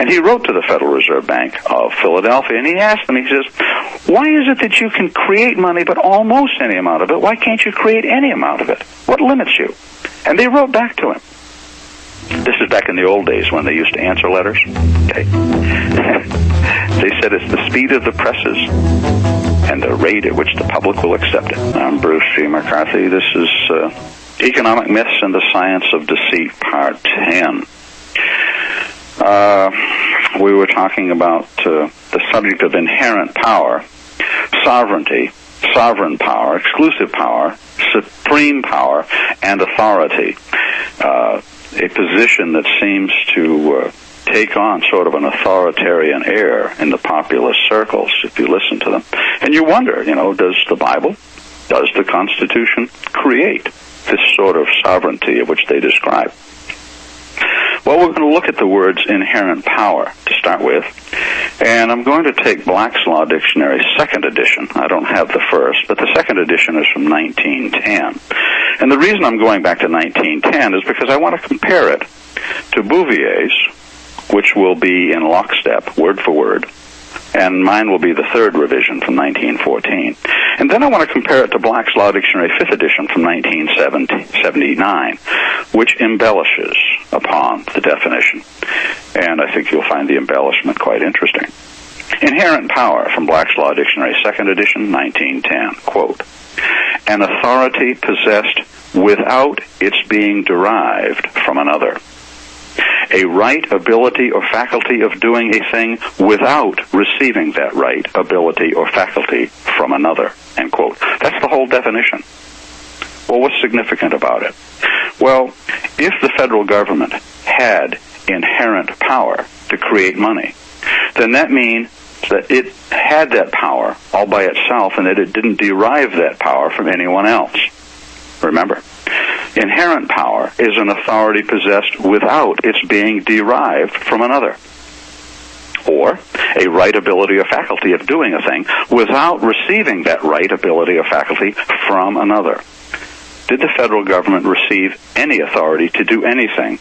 And he wrote to the Federal Reserve Bank of Philadelphia, and he asked them, he says, why is it that you can create money, but almost any amount of it? Why can't you create any amount of it? What limits you? And they wrote back to him. This is back in the old days when they used to answer letters. Okay. They said it's the speed of the presses and the rate at which the public will accept it. I'm Bruce G. McCarthy. This is Economic Myths and the Science of Deceit, Part 10. We were talking about the subject of inherent power, sovereignty, sovereign power, exclusive power, supreme power, and authority. A position that seems to take on sort of an authoritarian air in the populist circles, if you listen to them. And you wonder, does the Bible, does the Constitution create this sort of sovereignty of which they describe? Well, we're going to look at the words inherent power to start with, and I'm going to take Black's Law Dictionary, second edition. I don't have the first, but the second edition is from 1910. And the reason I'm going back to 1910 is because I want to compare it to Bouvier's, which will be in lockstep, word for word, and mine will be the third revision from 1914. And then I want to compare it to Black's Law Dictionary, 5th edition from 1979, which embellishes upon the definition. And I think you'll find the embellishment quite interesting. Inherent power from Black's Law Dictionary, 2nd edition, 1910, quote, an authority possessed without its being derived from another. A right, ability, or faculty of doing a thing without receiving that right, ability, or faculty from another, end quote. That's the whole definition. Well, what's significant about it? Well, if the federal government had inherent power to create money, then that means that it had that power all by itself and that it didn't derive that power from anyone else. Remember, inherent power is an authority possessed without its being derived from another, or a right, ability, or faculty of doing a thing without receiving that right, ability, or faculty from another. Did the federal government receive any authority to do anything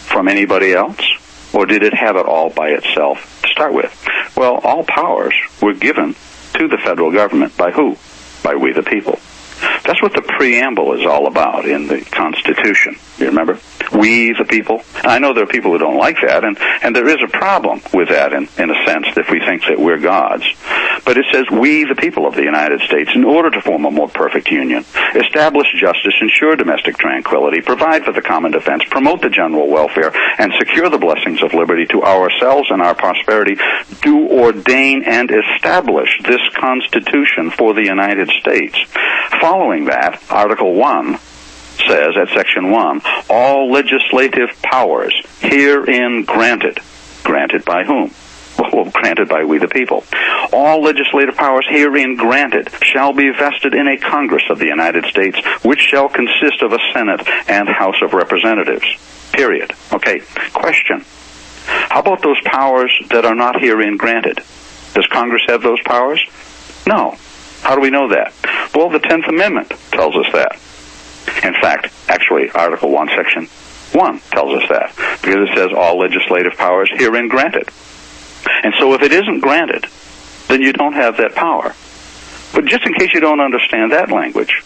from anybody else, or did it have it all by itself to start with? Well, all powers were given to the federal government by who? By we the people. That's what the preamble is all about in the Constitution. You remember? We, the people. And I know there are people who don't like that, and there is a problem with that in a sense, if we think that we're gods. But it says, we, the people of the United States, in order to form a more perfect union, establish justice, ensure domestic tranquility, provide for the common defense, promote the general welfare, and secure the blessings of liberty to ourselves and our prosperity, do ordain and establish this Constitution for the United States. Following that, Article 1 says, at Section 1, all legislative powers herein granted. Granted by whom? Well, granted by we the people. All legislative powers herein granted shall be vested in a Congress of the United States, which shall consist of a Senate and House of Representatives. Period. Okay, question. How about those powers that are not herein granted? Does Congress have those powers? No. How do we know that? Well, the 10th Amendment tells us that. In fact, actually, Article 1, Section 1 tells us that, because it says all legislative powers herein granted. And so if it isn't granted, then you don't have that power. But just in case you don't understand that language,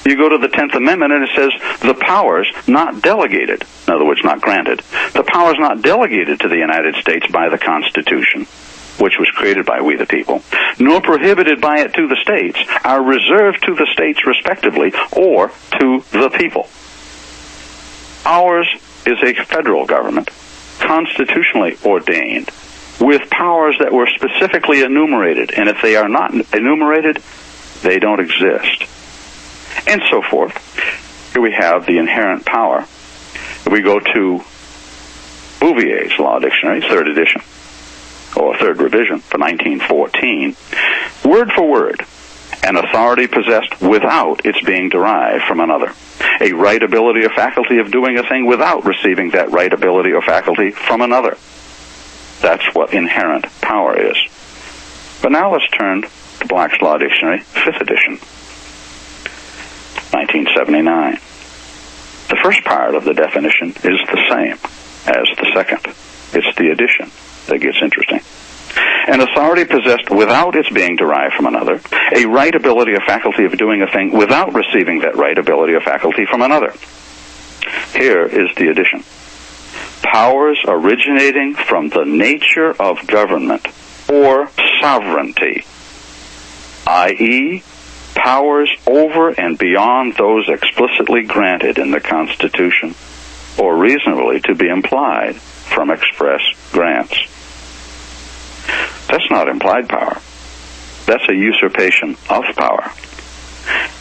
you go to the 10th Amendment and it says the powers not delegated, in other words, not granted, the powers not delegated to the United States by the Constitution, which was created by we the people, nor prohibited by it to the states, are reserved to the states respectively, or to the people. Ours is a federal government, constitutionally ordained, with powers that were specifically enumerated, and if they are not enumerated, they don't exist, and so forth. Here we have the inherent power. We go to Bouvier's Law Dictionary, 3rd edition, or 3rd revision for 1914, word for word, an authority possessed without its being derived from another. A right, ability, or faculty of doing a thing without receiving that right, ability, or faculty from another. That's what inherent power is. But now let's turn to Black's Law Dictionary, 5th edition, 1979. The first part of the definition is the same. as the second. It's the addition that gets interesting. An authority possessed without its being derived from another, a right, ability, or faculty of doing a thing without receiving that right, ability, or faculty from another. Here is the addition. Powers originating from the nature of government or sovereignty, i.e., powers over and beyond those explicitly granted in the Constitution or reasonably to be implied from express grants. That's not implied power. That's a usurpation of power.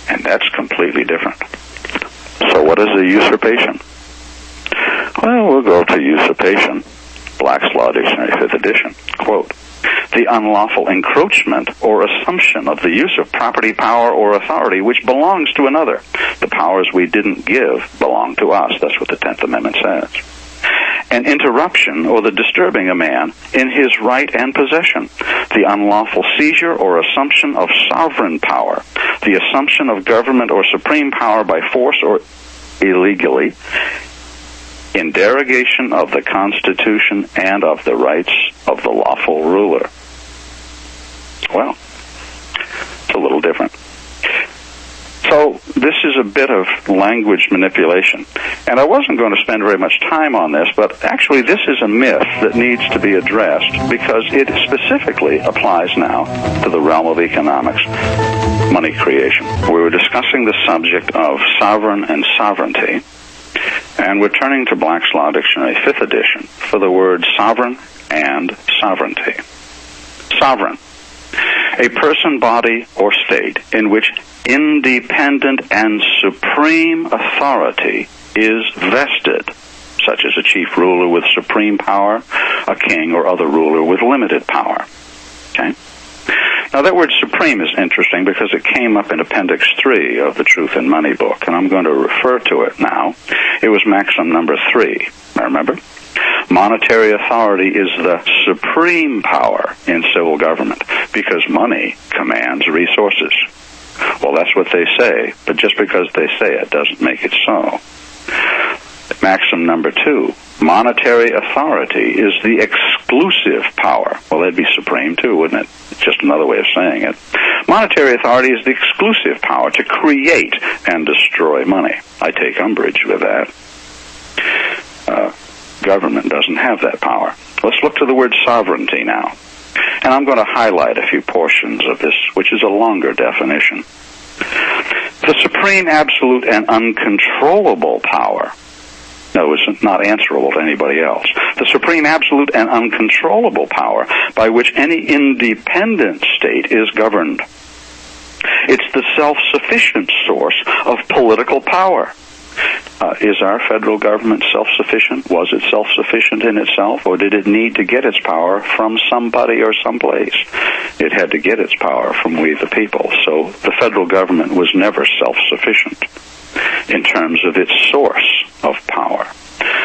And that's completely different. So what is a usurpation? Well, we'll go to usurpation. Black's Law Dictionary, 5th edition. Quote, the unlawful encroachment or assumption of the use of property, power, or authority which belongs to another. The powers we didn't give belong to us. That's what the 10th Amendment says. An interruption or the disturbing a man in his right and possession. The unlawful seizure or assumption of sovereign power. The assumption of government or supreme power by force or illegally, in derogation of the Constitution and of the rights of the lawful ruler. Well, it's a little different. So this is a bit of language manipulation. And I wasn't going to spend very much time on this, but actually this is a myth that needs to be addressed because it specifically applies now to the realm of economics, money creation. We were discussing the subject of sovereign and sovereignty, and we're turning to Black's Law Dictionary, 5th edition, for the word sovereign and sovereignty. Sovereign, a person, body, or state in which independent and supreme authority is vested, such as a chief ruler with supreme power, a king or other ruler with limited power. Okay? Now that word supreme is interesting because it came up in Appendix 3 of the Truth in Money book, and I'm going to refer to it now. It was maxim number 3. Remember? Monetary authority is the supreme power in civil government because money commands resources. Well, that's what they say, but just because they say it doesn't make it so. Maxim number 2, monetary authority is the exclusive power. Well, that'd be supreme too, wouldn't it? It's just another way of saying it. Monetary authority is the exclusive power to create and destroy money. I take umbrage with that. Government doesn't have that power. Let's look to the word sovereignty now. And I'm going to highlight a few portions of this, which is a longer definition. The supreme, absolute, and uncontrollable power. No, it's not answerable to anybody else. The supreme, absolute, and uncontrollable power by which any independent state is governed. It's the self-sufficient source of political power. Is our federal government self-sufficient? Was it self-sufficient in itself, or did it need to get its power from somebody or someplace? It had to get its power from we the people. So the federal government was never self-sufficient in terms of its source of power.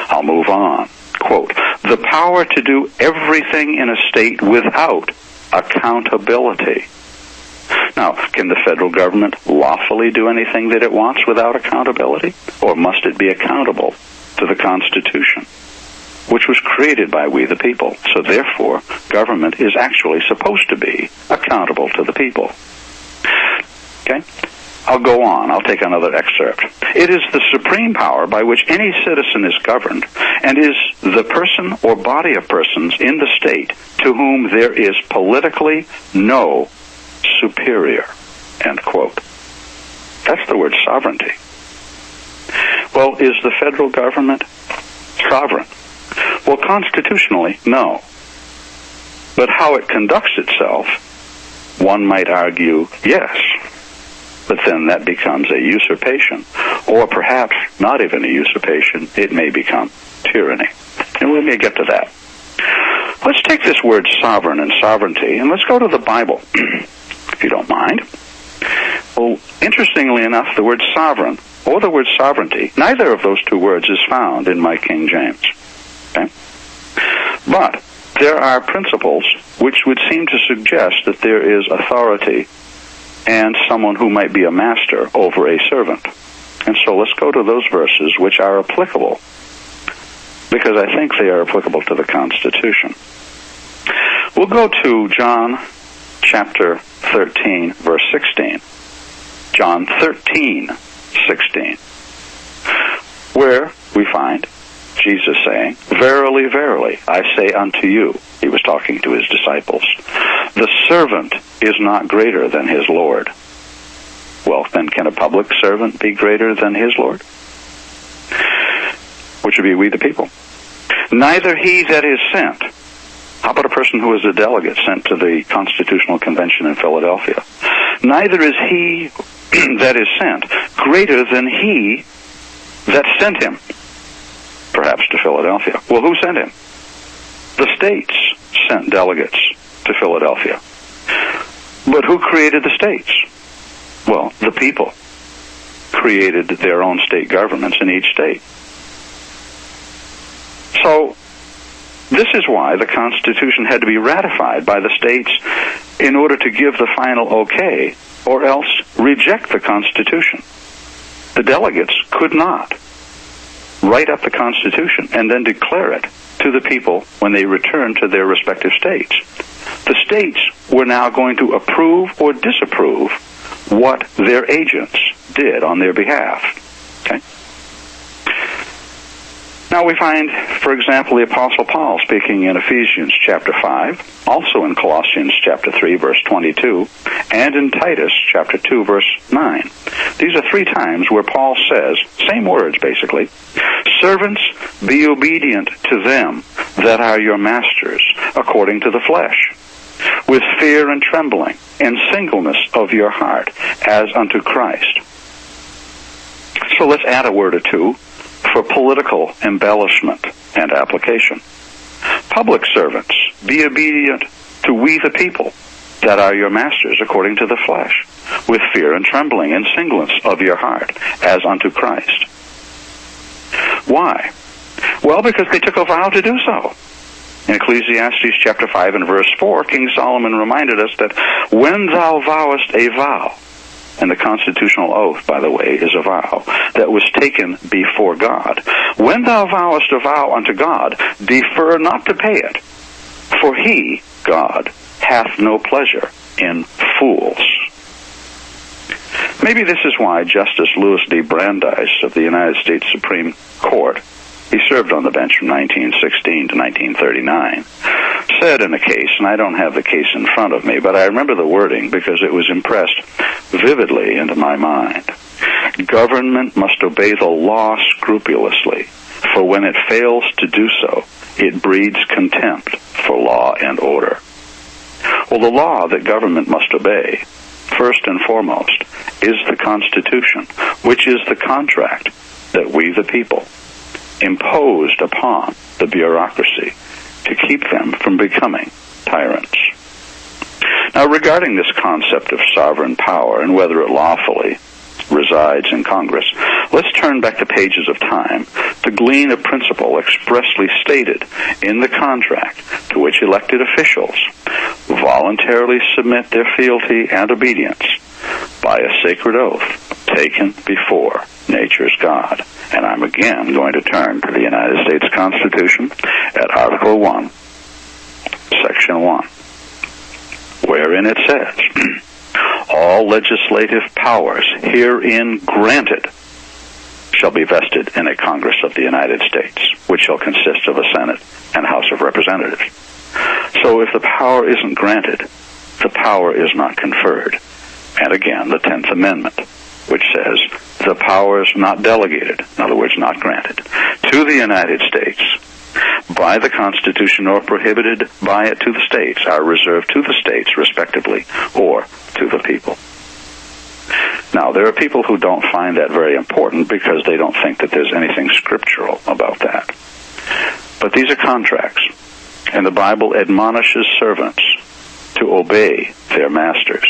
I'll move on. Quote, the power to do everything in a state without accountability. Now, can the federal government lawfully do anything that it wants without accountability? Or must it be accountable to the Constitution, which was created by we the people? So therefore, government is actually supposed to be accountable to the people. Okay? I'll go on. I'll take another excerpt. It is the supreme power by which any citizen is governed and is the person or body of persons in the state to whom there is politically no superior, end quote. That's the word sovereignty. Well, is the federal government sovereign? Well, constitutionally, no. But how it conducts itself, one might argue, yes. But then that becomes a usurpation, or perhaps not even a usurpation, it may become tyranny. And we may get to that. Let's take this word sovereign and sovereignty, and let's go to the Bible, if you don't mind. Well, interestingly enough, the word sovereign or the word sovereignty, neither of those two words is found in my King James. Okay? But there are principles which would seem to suggest that there is authority and someone who might be a master over a servant. And so let's go to those verses which are applicable because I think they are applicable to the Constitution. We'll go to John chapter 13, verse 16. John 13, 16, where we find Jesus saying, "Verily, verily, I say unto you," he was talking to his disciples, "the servant is not greater than his Lord." Well, then can a public servant be greater than his Lord? Which would be we the people. "Neither he that is sent." How about a person who is a delegate sent to the Constitutional Convention in Philadelphia? "Neither is he that is sent greater than he that sent him," perhaps to Philadelphia. Well, who sent him? The states sent delegates to Philadelphia. But who created the states? Well, the people created their own state governments in each state. So, this is why the Constitution had to be ratified by the states in order to give the final okay, or else reject the Constitution. The delegates could not write up the Constitution and then declare it to the people when they returned to their respective states. The states were now going to approve or disapprove what their agents did on their behalf. Okay? Now we find, for example, the Apostle Paul speaking in Ephesians chapter 5, also in Colossians chapter 3, verse 22, and in Titus chapter 2, verse 9. These are three times where Paul says, same words basically, "Servants, be obedient to them that are your masters, according to the flesh, with fear and trembling, and singleness of your heart, as unto Christ." So let's add a word or two for political embellishment and application. "Public servants, be obedient to we the people that are your masters according to the flesh, with fear and trembling and singleness of your heart, as unto Christ." Why? Well, because they took a vow to do so. In Ecclesiastes chapter 5 and verse 4, King Solomon reminded us that when thou vowest a vow, and the constitutional oath, by the way, is a vow that was taken before God. "When thou vowest a vow unto God, defer not to pay it, for he, God, hath no pleasure in fools." Maybe this is why Justice Louis D. Brandeis of the United States Supreme Court, he served on the bench from 1916 to 1939, said in a case, and I don't have the case in front of me, but I remember the wording because it was impressed vividly into my mind. "Government must obey the law scrupulously, for when it fails to do so, it breeds contempt for law and order." Well, the law that government must obey, first and foremost, is the Constitution, which is the contract that we the people imposed upon the bureaucracy to keep them from becoming tyrants. Now, regarding this concept of sovereign power and whether it lawfully resides in Congress, let's turn back the pages of time to glean a principle expressly stated in the contract to which elected officials voluntarily submit their fealty and obedience by a sacred oath taken before nature's God. And I'm again going to turn to the United States Constitution at Article 1, Section 1, wherein it says, "All legislative powers herein granted shall be vested in a Congress of the United States, which shall consist of a Senate and House of Representatives." So if the power isn't granted, the power is not conferred. And again, the 10th Amendment, which says the powers not delegated, in other words, not granted, to the United States by the Constitution or prohibited by it to the states are reserved to the states, respectively, or to the people. Now, there are people who don't find that very important because they don't think that there's anything scriptural about that. But these are contracts, and the Bible admonishes servants to obey their masters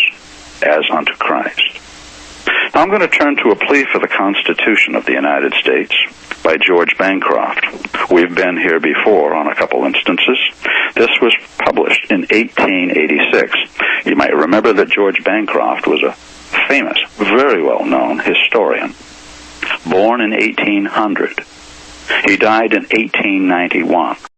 as unto Christ. Now I'm going to turn to a plea for the Constitution of the United States by George Bancroft. We've been here before on a couple instances. This was published in 1886. You might remember that George Bancroft was a famous, very well-known historian, born in 1800. He died in 1891.